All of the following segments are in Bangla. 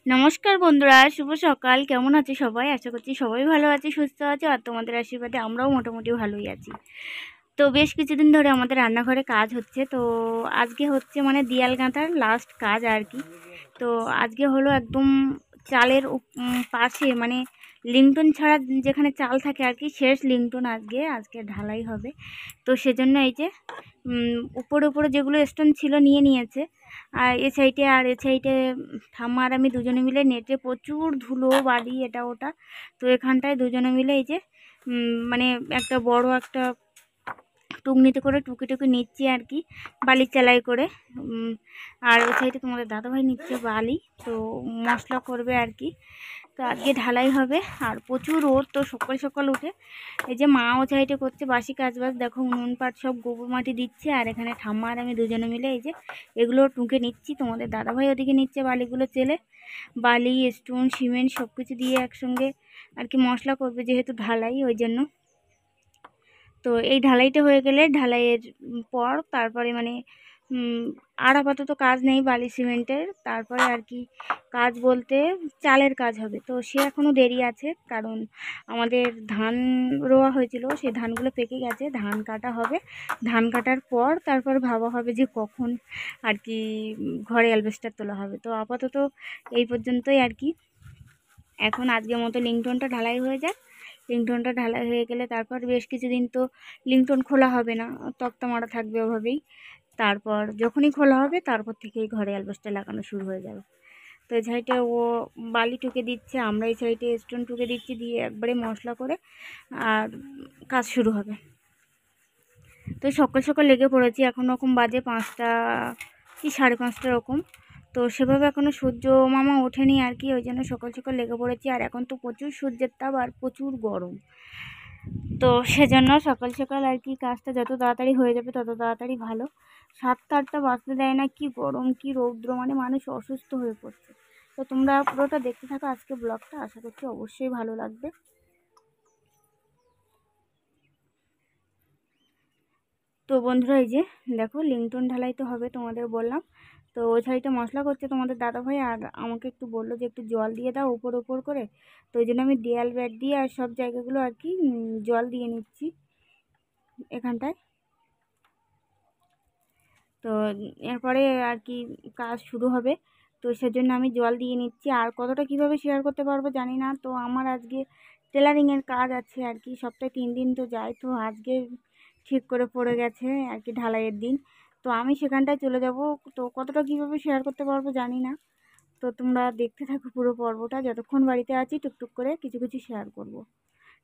নমস্কার বন্ধুরা, শুভ সকাল। কেমন আছে সবাই? আশা করছি সবাই ভালো আছে, সুস্থ আছে, আর তোমাদের আশীর্বাদে আমরাও মোটামুটি ভালোই আছি। তো বেশ কিছুদিন ধরে আমাদের রান্নাঘরে কাজ হচ্ছে। তো আজকে হচ্ছে মানে দেয়াল গাঁথার লাস্ট কাজ আর কি। তো আজকে হলো একদম চালের পাশে মানে লিংটন ছাড়া যেখানে চাল থাকে আর কি, শেষ লিংটন আজকে ঢালাই হবে। তো সেজন্য এই যে উপরে উপরে যেগুলো স্টোন ছিল নিয়ে নিয়েছে, আর এ সাইডে ঠাম্মা আর আমি দুজনে মিলে নেটে প্রচুর ধুলো বালি এটা ওটা। তো এখানটায় দুজনে মিলে এই যে মানে একটা বড় একটা টুকনিতে করে টুকি টুকি নিচ্ছি আর কি, বালি চালাই করে। আর ওই সাইডে তোমাদের দাদাভাই নিচ্ছে বালি, তো মশলা করবে আর কি। তো আজকে ঢালাই হবে আর প্রচুর রোদ। তো সকাল সকাল উঠে এই যে মা ও সাইডে করছে বাসি কাজবাজ, দেখো উনুন পাট সব গোবর মাটি দিচ্ছে, আর এখানে ঠাম্মা আর আমি দুজনে মিলে এই যে এগুলো টুকে নিচ্ছি। তোমাদের দাদাভাই ওদিকে নিচ্ছে বালিগুলো চেলে, বালি স্টোন সিমেন্ট সব কিছু দিয়ে একসঙ্গে আর কি মশলা করবে, যেহেতু ঢালাই ওই জন্য। তো এই ঢালাইটা হয়ে গেলে ঢালাইয়ের পর তারপরে মানে আর আপাতত কাজ নেই বালি সিমেন্টের, তারপরে আর কি কাজ বলতে চালের কাজ হবে। তো সে এখনও দেরি আছে, কারণ আমাদের ধান রোয়া হয়েছিল, সেই ধানগুলো পেকে গেছে, ধান কাটা হবে। ধান কাটার পর তারপর ভাবা হবে যে কখন আর কি ঘরে অ্যালবেস্টার তোলা হবে। তো আপাতত এই পর্যন্তই আর কি। এখন আজকের মতো লিংটনটা ঢালাই হয়ে যায়। লিংটনটা ঢালাই হয়ে গেলে তারপর বেশ কিছুদিন তো লিংটন খোলা হবে না, তক্তা মারা থাকবে ওভাবেই। তারপর যখনই খোলা হবে তারপর থেকেই ঘরে অ্যালবেস্টার লাগানো শুরু হয়ে যাবে। তো এই সাইডে ও বালি টুকে দিচ্ছে, আমরা এই সাইডে স্টোন টুকে দিচ্ছি, দিয়ে একবারে মশলা করে আর কাজ শুরু হবে। তো সকাল সকাল লেগে পড়েছি, এখন রকম বাজে 5টা কি 5:30 এরকম। তো সেভাবে এখনও সূর্য মামা ওঠেনি আর কি, ওই জন্য সকাল সকাল লেগে পড়েছি। আর এখন তো প্রচুর সূর্যের তাপ আর প্রচুর গরম, তো সেজন্য সকাল সকাল আর কি কাজটা যত তাড়াতাড়ি হয়ে যাবে তত তাড়াতাড়ি ভালো। 7টা 8টা বাজতে দেয় না, কি গরম কি রৌদ্র, মানে মানুষ অসুস্থ হয়ে পড়ছে। তো তোমরা পুরোটা দেখতে থাকো আজকে ব্লগটা, আশা করছি অবশ্যই ভালো লাগবে। তো বন্ধুরা এই যে দেখো লিংটন ঢালাই তো হবে তোমাদের বললাম। তো ওই সাইডে মশলা করছে তোমাদের দাদাভাই, আর আমাকে একটু বললো যে একটু জল দিয়ে দাও উপর উপর করে। তো ওই জন্য আমি দেয়াল ব্যাট দিয়ে আর সব জায়গাগুলো আর কি জল দিয়ে নিচ্ছি এখানটায়। তো এরপরে আর কি কাজ শুরু হবে, তো সেজন্য আমি জল দিয়ে নিচ্ছি। আর কতটা কিভাবে শেয়ার করতে পারবো জানি না। তো আমার আজকে টেলারিংয়ের কাজ আছে আর কি, সপ্তাহে 3 দিন তো যায়, তো আজকে ঠিক করে পড়ে গেছে আর কি ঢালাইয়ের দিন। তো আমি সেখানটায় চলে যাব, তো কতটা কিভাবে শেয়ার করতে পারবো জানি না। তো তোমরা দেখতে থাকো পুরো পর্বটা, যতক্ষণ বাড়িতে আছি টুকটুক করে কিছু কিছু শেয়ার করব।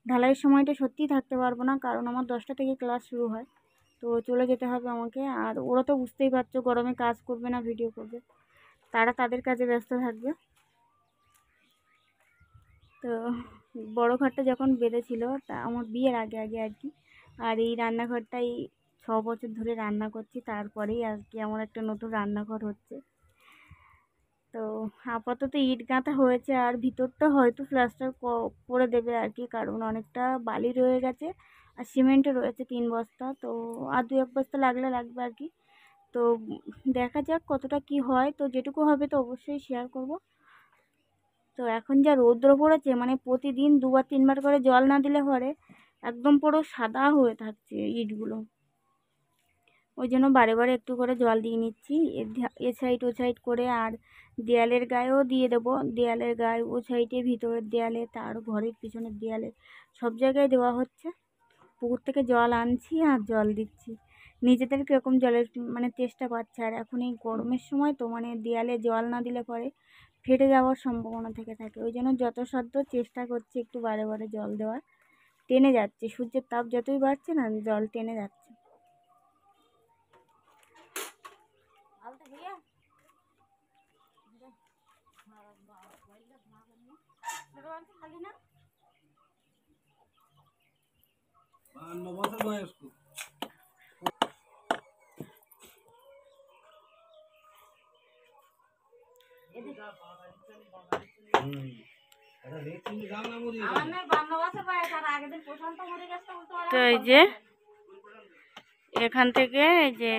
ঢালাইয়ের সময়টা সত্যিই থাকতে পারবো না, কারণ আমার 10টা থেকে ক্লাস শুরু হয়, তো চলে যেতে হবে আমাকে। আর ওরা তো বুঝতেই পারছো গরমে কাজ করবে না, ভিডিও করবে, তারা তাদের কাজে ব্যস্ত থাকবে। তো বড় ঘরটা যখন বেঁধেছিল তা আমার বিয়ের আগে আগে আর কি, আর এই রান্নাঘরটাই 6 বছর ধরে রান্না করছি, তারপরেই আর কি আমার একটা নতুন রান্নাঘর হচ্ছে। তো আপাতত ইট গাঁথা হয়েছে, আর ভিতরটা হয়তো প্লাস্টার করে দেবে আর কি, কারণ অনেকটা বালি রয়ে গেছে আর সিমেন্টও রয়েছে 3 বস্তা। তো আর 2-1 বস্তা লাগলে লাগবে আর কি। তো দেখা যাক কতটা কি হয়, তো যেটুকু হবে তো অবশ্যই শেয়ার করব। তো এখন যা রৌদ্র পড়েছে, মানে প্রতিদিন 2-3 বার করে জল না দিলে পরে একদম পুরো সাদা হয়ে থাকছে ইটগুলো, ওই জন্য বারে বারে একটু করে জল দিয়ে নিচ্ছি এ সাইড ও সাইড করে। আর দেয়ালের গায়েও দিয়ে দেবো, দেয়ালের গায়ে ও সাইডে ভিতরের দেয়ালে, তার ঘরের পিছনের দেয়ালে, সব জায়গায় দেওয়া হচ্ছে। পুকুর থেকে জল আনছি আর জল দিচ্ছি, নিজেদের কীরকম জলের মানে তেষ্টা পাচ্ছে। আর এখন এই গরমের সময় তো মানে দেয়ালে জল না দিলে পরে ফেটে যাওয়ার সম্ভাবনা থেকে থাকে, ওই জন্য যত সাধ্য চেষ্টা করছি একটু বারে বারে জল দেওয়ার। টেনে যাচ্ছে, সূর্যের তাপ যতই বাড়ছে না জল টেনে যাচ্ছে। তো এই যে এখান থেকে এই যে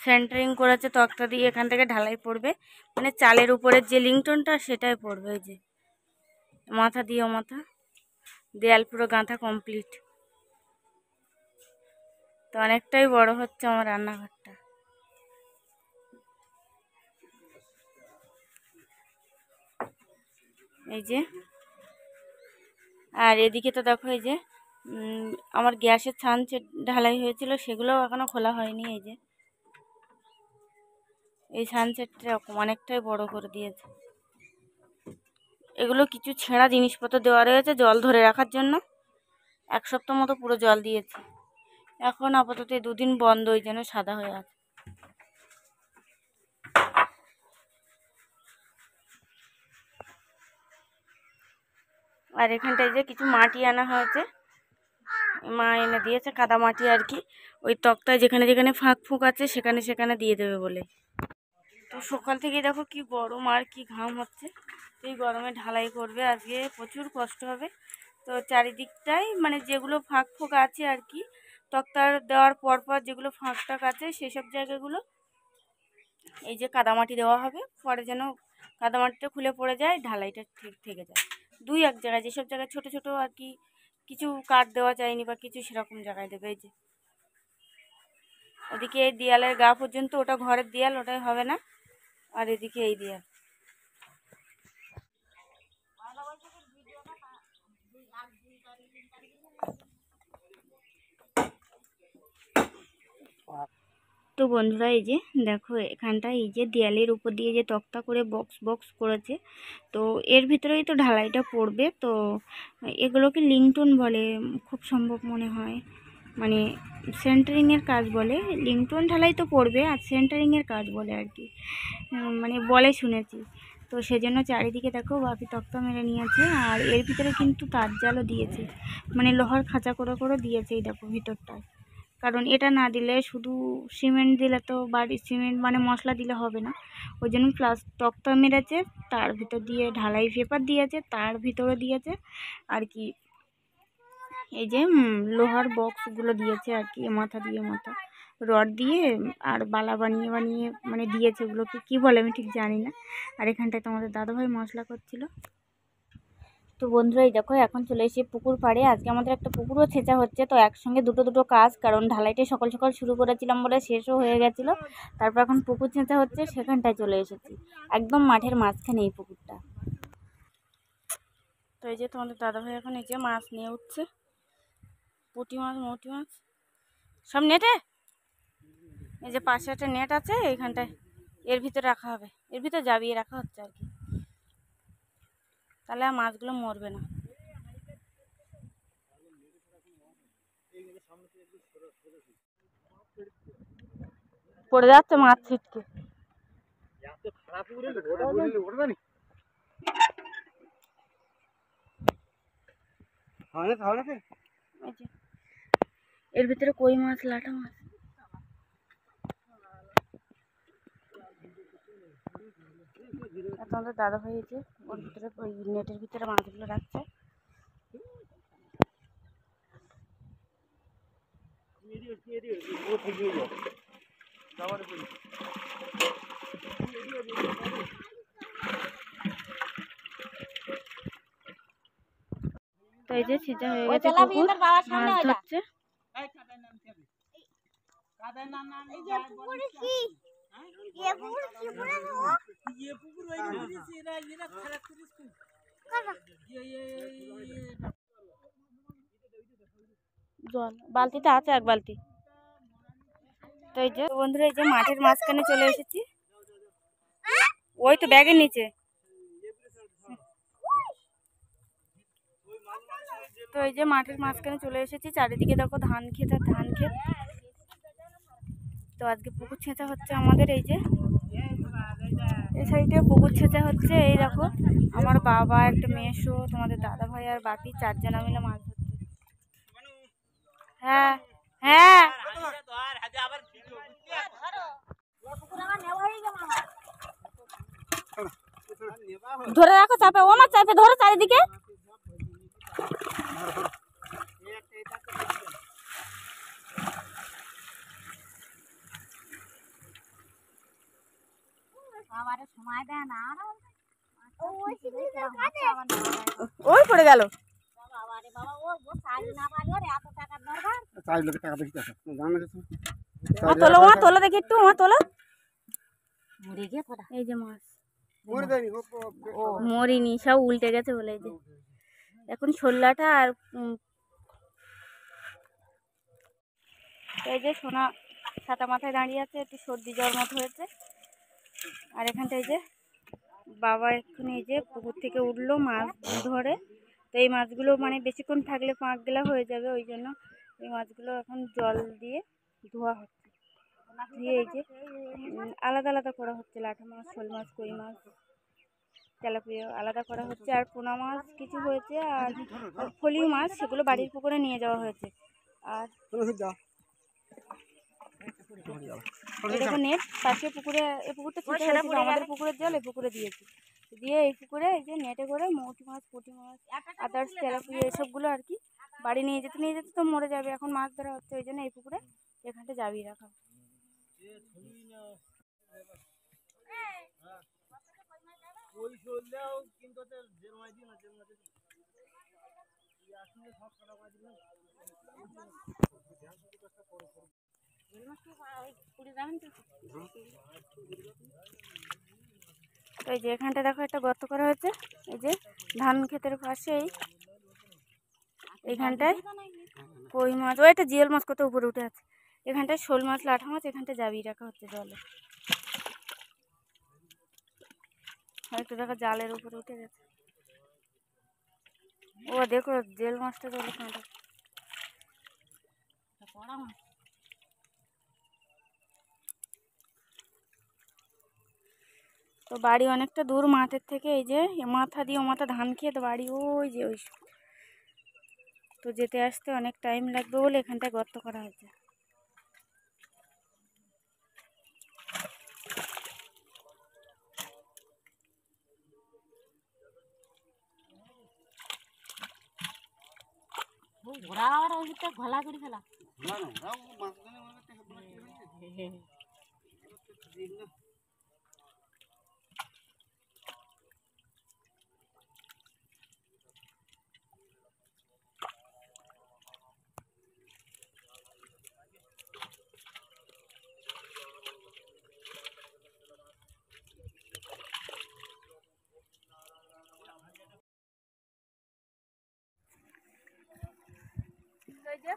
সেন্টারিং করেছে তক্তা দিয়ে, এখান থেকে ঢালাই পড়বে, মানে চালের উপরের যে লিংটনটা সেটাই পড়বে। এই যে মাথা দিয়ে মাথা দেয়াল পুরো গাঁথা কমপ্লিট। তো অনেকটাই বড় হচ্ছে আমার রান্নাঘরটা। এই যে আর এদিকে তো দেখো এই যে আমার গ্যাসের ছাঁচ ঢালাই হয়েছিল, সেগুলোও এখনো খোলা হয়নি। এই যে এই সানসেটটা অনেকটাই বড় করে দিয়েছে। এগুলো কিছু ছেঁড়া জিনিসপত্র দেওয়া রয়েছে জল ধরে রাখার জন্য। 1 সপ্তাহ মতো পুরো জল দিয়েছে। এখন আপাতত 2 দিন বন্ধ, ওই জন্য সাদা হয়ে আছে। আর এখানটায় যে কিছু মাটি আনা হয়েছে, মা এনে দিয়েছে কাদা মাটি আর কি, ওই তক্তায় যেখানে যেখানে ফাঁক ফুঁক আছে সেখানে সেখানে দিয়ে দেবে বলে। তো সকাল থেকে দেখো কি গরম আর কি ঘাম হচ্ছে। এই গরমে ঢালাই করবে আজকে, প্রচুর কষ্ট হবে। তো চারিদিকটাই মানে যেগুলো ফাঁক ফুঁক আছে আর কি, তক্তার দেওয়ার পরপর যেগুলো ফাঁক টাক আছে সেসব জায়গাগুলো এই যে কাদামাটি দেওয়া হবে, পরে যেন কাদামাটিটা খুলে পড়ে যায়, ঢালাইটা ঠিক থেকে যায়। 2-1 জায়গায়, যেসব জায়গায় ছোট ছোট আর কি কিছু কাঠ দেওয়া যায়নি বা কিছু, সেরকম জায়গায় দেবে। এই যে ওদিকে এই দেয়ালের গা পর্যন্ত, ওটা ঘরের দেয়াল, ওটাই হবে না। আর এদিকে এই দেয়াল। তো বন্ধুরা এই যে দেখো এখানটা এই যে দেয়ালের উপর দিয়ে যে তক্তা করে বক্স বক্স করেছে, তো এর ভিতরেই তো ঢালাইটা পড়বে। তো এগুলোকে লিংটন বলে খুব সম্ভব মনে হয়, মানে সেন্টারিংয়ের কাজ বলে। লিংটন ঢালাই তো পড়বে আর সেন্টারিংয়ের কাজ বলে আর কি, মানে বলে শুনেছি। তো সেজন্য চারিদিকে দেখো বাপি তক্তা মেরে নিয়েছে, আর এর ভিতরে কিন্তু তার জালও দিয়েছে, মানে লোহার খাঁচা করে করে দিয়েছে এই দেখো ভিতরটায়। কারণ এটা না দিলে, শুধু সিমেন্ট দিলে তো বাড়ির সিমেন্ট মানে মশলা দিলে হবে না, ওই জন্য প্লাস তক্তা মেরেছে, তার ভিতর দিয়ে ঢালাই পেপার দিয়েছে, তার ভিতরে দিয়েছে আর কি এই যে লোহার বক্সগুলো দিয়েছে আর কি, মাথা দিয়ে মাথা রড দিয়ে আর বালা বানিয়ে বানিয়ে মানে দিয়েছে। ওগুলোকে কী বলে আমি ঠিক জানি না। আর এখানটায় তোমাদের দাদাভাই মশলা করছিল। তো বন্ধুরা এই দেখো এখন চলে এসে পুকুর পাড়ে। আজকে আমাদের একটা পুকুরও ছেঁচা হচ্ছে, তো একসঙ্গে দুটো কাজ, কারণ ঢালাইটা সকাল সকাল শুরু করেছিলাম বলে শেষও হয়ে গেছিলো। তারপর এখন পুকুর ছেঁচা হচ্ছে, সেখানটায় চলে এসেছি, একদম মাঠের মাঝখানে এই পুকুরটা। তো এই যে তোমাদের দাদাভাই এখন এই যে মাছ নিয়ে উঠছে, পুঁটি মাছ মৌটি মাছ সব নেটে। এই যে পাশে একটা নেট আছে, এইখানটায় এর ভিতরে রাখা হবে, এর ভিতরে জাবিয়ে রাখা হচ্ছে আর কি, তাহলে আর মাছগুলো মরবে না। পড়ে যাচ্ছে মাছ ছিটকে। এর ভিতরে কই মাছ, লাটা মাছ। তোমাদের দাদা ভাই যে ওর ভিতরে ওই নেটের ভিতরে মাছগুলো রাখছে। তো এই যে ছিঁচা হয়ে গেছে পুকুর, মাছ ধরছে। জল বালতিতে আছে, 1 বালতি। তো এই যে বন্ধুরা এই যে মাঠের মাঝখানে চলে এসেছি, ওই তো ব্যাগের নিচে। তো এই যে মাঠের মাঝখানে চলে এসেছি, চারিদিকে দেখো ধান ক্ষেত আর ধান ক্ষেত। তো আজকে পুকুর ছেঁচা হচ্ছে আমাদের, এই যে এই সাইডে পুকুর ছেঁচা হচ্ছে। এই দেখো আমার বাবা, একটা মেয়েসো, তোমাদের দাদা ভাই আর বাকি 4 জনা মিলে মাছ ধরছে। হ্যাঁ হ্যাঁ ধরে রাখো, চাপে ও মাছ, চাপে ধরো চারিদিকে। ওই পড়ে গেল। তোলো মা, তোলো দেখি একটু, মা তোলো। এই যে মাছ মরিনি, সব উল্টে গেছে বলে। এই যে এখন ছোলাটা আর এই যে সোনা ছাতা মাথায় দাঁড়িয়ে আছে, একটু সর্দি জ্বর মতো হয়েছে। আর এখানটা এই যে বাবা এক্ষুনি এই যে পুকুর থেকে উঠলো মাছ ধরে। তো এই মাছগুলো মানে বেশিক্ষণ থাকলে পাঁকগুলা হয়ে যাবে, ওই জন্য এই মাছগুলো এখন জল দিয়ে ধোয়া হচ্ছে। ধুয়ে এই যে আলাদা আলাদা করা হচ্ছে, লাঠা মাছ, শোল মাছ, কই মাছ, তেলাপিয়া আলাদা করা হচ্ছে। আর পোনা মাছ কিছু হয়েছে, আর ফলি মাছ সেগুলো বাড়ির পুকুরে নিয়ে যাওয়া হয়েছে। আর দেখো নেট পাশে পুকুরে, এই পুকুরটা ছেটে হয়েছিল, আমাদের পুকুরের জল এই পুকুরে দিয়েছি, দিয়ে এই পুকুরে এই যে নেটে করে মৌটি মাছ, পুঁটি মাছ, আদার্স তেলাপিয়া এসবগুলো আর কি বাড়ি নিয়ে যেতে তো মরে যাবে, এখন মাছ ধরা হচ্ছে, ওই জন্য এই পুকুরে এখানটা যাবি রাখা। এই যে এখানটা দেখো একটা গর্ত করা হয়েছে, এই যে ধান ক্ষেতের পাশেই এইখানটায় কই মাছ, ও একটা জিওল মাছ কত উপরে উঠে আছে, এখানটায় শোল মাছ, লাঠা মাছ এখানটা যাবি রাখা হচ্ছে জলে। হয়তো দেখো জালের উপরে উঠে গেছে, ও দেখো জেল মাছটা জলে কাঁটা। তো বাড়ি অনেকটা দূর মাঠের থেকে, এই যে মাথা দিয়ে ও মাথা ধান খেত বাড়ি, ওই যে ওই, তো যেতে আসতে অনেক টাইম লাগবে বলে এখানটায় গর্ত করা হয়েছে। ঘোলা করে ফেলা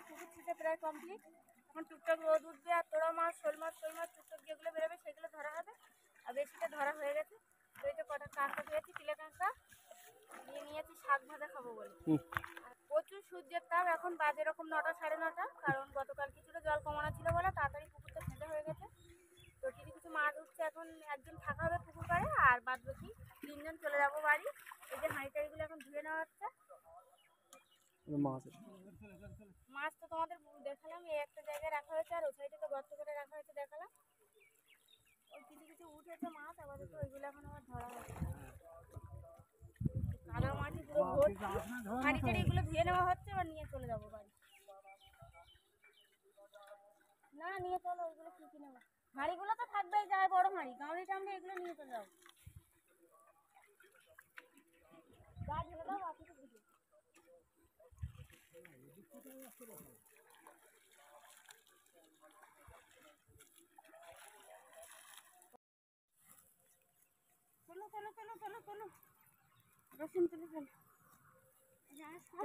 পুকুর ছিটে প্রায় কমপ্লিট, এখন টুকটাক রোদ উঠবে, আর তোরা মাছ, শোল মাছ, কই মাছ টুকটাক যেগুলো বেরোবে সেগুলো ধরা হবে, আর বেশিটা ধরা হয়ে গেছে। তো এই যে কটা কাঁকড়া পেয়েছি, তিলে কাঁকড়া নিয়ে নিয়েছি, শাক ভাজা খাবো বলে। আর প্রচুর সূর্যের তাপ, এখন বাজে এরকম 9টা সাড়ে 9টা, কারণ গতকাল কিছুটা জল কমানো ছিল বলে তাড়াতাড়ি পুকুরটা ছেঁচা হয়ে গেছে। তো কিছু কিছু মাছ উঠছে, এখন একজন থাকা হবে পুকুর পাড়ে, আর বাদ বাকি 3জন চলে যাবো বাড়ি। এই যে হাঁড়ি টাড়িগুলো এখন ধুয়ে নেওয়া হচ্ছে। মাছ তো তোমাদের দেখালাম, এই একটা জায়গায় রাখা হয়েছে, আর ওই সাইডে তো গর্ত করে রাখা হয়েছে দেখালাম। ওই কিছু কিছু উঠেছে মাছ, আপাতত ওইগুলো এখন আবার ধরা হয়েছে। কাদা মাটি পুরো ভর্তি, হাঁড়ি টাড়ি এগুলো ধুয়ে নেওয়া হচ্ছে, এবার নিয়ে চলে যাবো বাড়ি। না নিয়ে চলো, ওইগুলো কি কি নেবো, হাঁড়িগুলো তো থাকবেই, যায় বড় হাঁড়ি, গামলি টামলি এগুলো নিয়ে চলে যাবো। যা ঢেলে দাও বাকি তো দিবে। রসুন তুলে ফেল।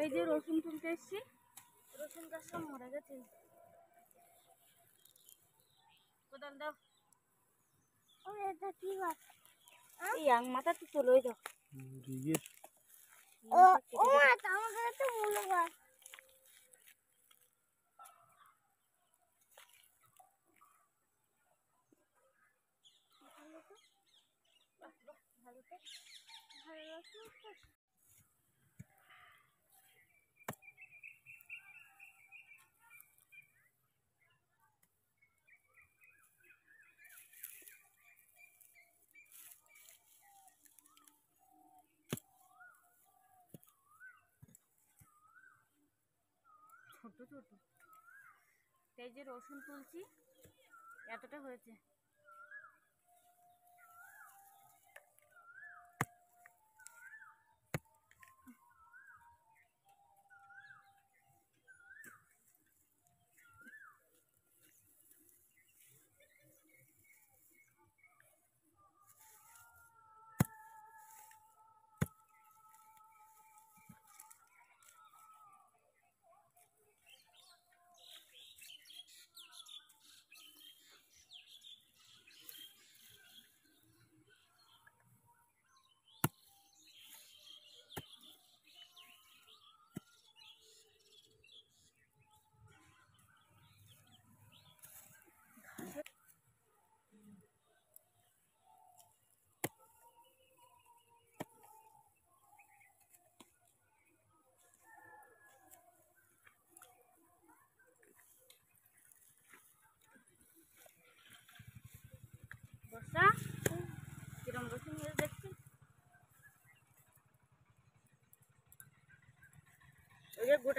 এই যে রসুন তুলতে এসছি, রসুন গাছ সব মরে গেছে। কোদাল দাও। এটা কি গাছ? এই আং মাথা তো চলে যাও। ও মা, আমাকে একটা মূল গাছ। ছোট ছোট, এই যে রসুন তুলছি, এতটা হয়েছে।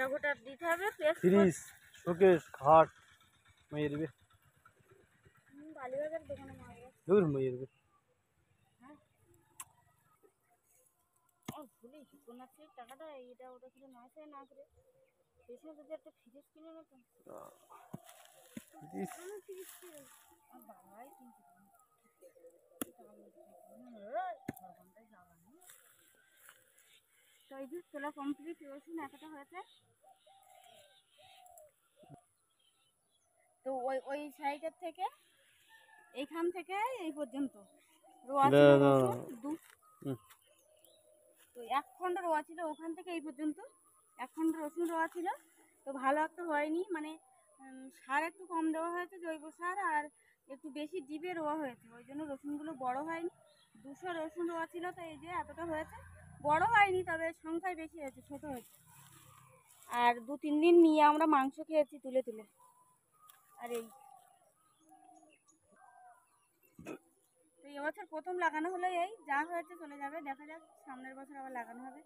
মোটা গোটা দিতে হবে, ফ্রিজ শোকেস খাট মাইয়ে দেবে। বালিবাজার দোকানে মারবো। দূর মাইয়ে দেবে। হ্যাঁ ও ভুলি কন্যাশ্রীর টাকাটা এটা ওটা করে নয় সে না করে বেশি যদি একটা ফ্রিজ কিনে নিতাম। বাবাই কিনতে তো এই যে তোলা কমপ্লিট রসুন এতটা হয়েছে। তো ওই ওই সাইডের থেকে এইখান থেকে এই পর্যন্ত রোয়া ছিল রসুন তো 1 খণ্ড রোয়া ছিল, ওখান থেকে এই পর্যন্ত 1 খণ্ড রসুন রোয়া ছিল। তো ভালো একটা হয়নি, মানে সার একটু কম দেওয়া হয়েছে, জৈব সার, আর একটু বেশি জিবে রোয়া হয়েছে, ওই জন্য রসুনগুলো বড় হয়নি। 200 রসুন রোয়া ছিল, তো এই যে এতটা হয়েছে, বড় হয়নি তবে সংখ্যায় বেশি হয়েছে, ছোট হয়েছে। আর 2-3 দিন নিয়ে আমরা মাংস খেয়েছি তুলে তুলে। আর এই তো এবছর প্রথম লাগানো হলো, এই যা হয়েছে চলে যাবে, দেখা যাক সামনের বছর আবার লাগানো হবে।